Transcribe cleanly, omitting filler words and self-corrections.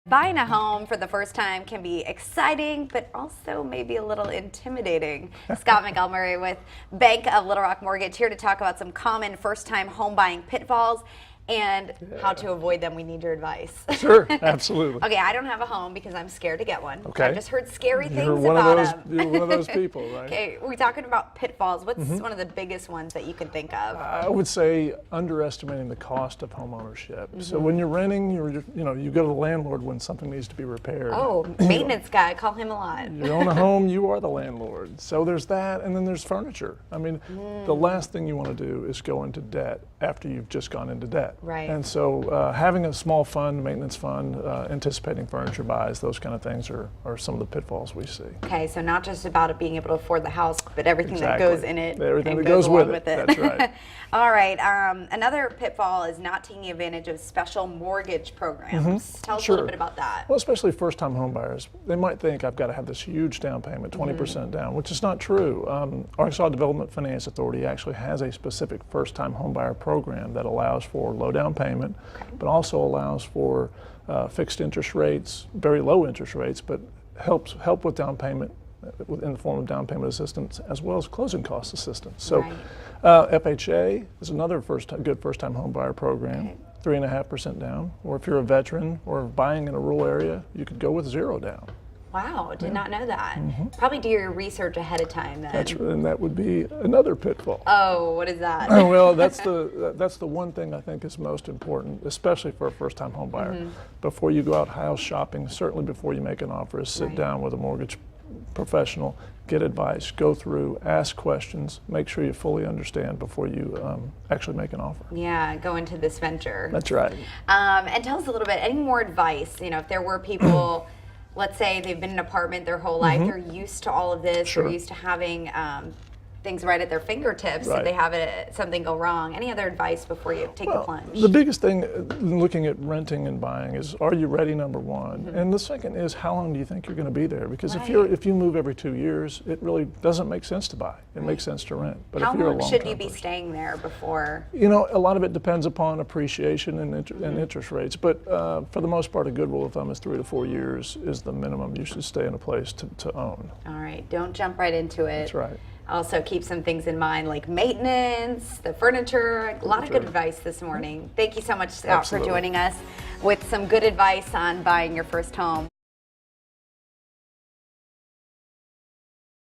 Buying a home for the first time can be exciting, but also maybe a little intimidating. Scott Montgomery with Bank of Little Rock Mortgage here to talk about some common first-time home buying pitfalls and how to avoid them. We need your advice. Sure, absolutely. Okay, I don't have a home because I'm scared to get one. Okay. I've just heard scary things You're one about of those, them. You're one of those people, right? Okay, we're talking about pitfalls. What's one of the biggest ones that you can think of? I would say underestimating the cost of home ownership. So when you're renting, you go to the landlord when something needs to be repaired. Oh, maintenance guy, call him a lot. You own a home, you are the landlord. So there's that, and then there's furniture. I mean, the last thing you want to do is go into debt after you've just gone into debt. Right. And so having a small fund, maintenance fund, anticipating furniture buys, those kind of things are some of the pitfalls we see. Okay, so not just about it being able to afford the house, but everything Exactly. that goes in it. Everything and that goes along with it. That's right. All right. Another pitfall is not taking advantage of special mortgage programs. Tell us a little bit about that. Well, especially first-time home buyers, they might think I've got to have this huge down payment, 20% down, which is not true. Arkansas Development Finance Authority actually has a specific first-time home buyer program that allows for low down payment, but also allows for fixed interest rates, very low interest rates, but help with down payment in the form of down payment assistance as well as closing cost assistance. So FHA is another good first-time home buyer program, 3.5% down. Or if you're a veteran or buying in a rural area, you could go with 0 down. Wow, did not know that. Probably do your research ahead of time then. And that would be another pitfall. Oh, what is that? Well, that's the one thing I think is most important, especially for a first-time home buyer. Before you go out house shopping, certainly before you make an offer, is sit down with a mortgage professional, get advice, go through, ask questions, make sure you fully understand before you actually make an offer. Yeah, go into this venture. That's right. And tell us a little bit, any more advice, if there were people, let's say they've been in an apartment their whole life, they're used to all of this, Sure. they're used to having things right at their fingertips if Right. they have something go wrong. Any other advice before you take the plunge? The biggest thing looking at renting and buying is, are you ready, number one? And the second is, how long do you think you're going to be there? Because if you move every 2 years, it really doesn't make sense to buy. It makes sense to rent. But How if you're a long long should you be person, staying there before? a lot of it depends upon appreciation and interest rates. But for the most part, a good rule of thumb is 3 to 4 years is the minimum you should stay in a place to own. All right, don't jump right into it. That's right. Also keep some things in mind like maintenance, the furniture, a lot of good advice this morning. Thank you so much, Scott, Absolutely. for joining us with some good advice on buying your first home.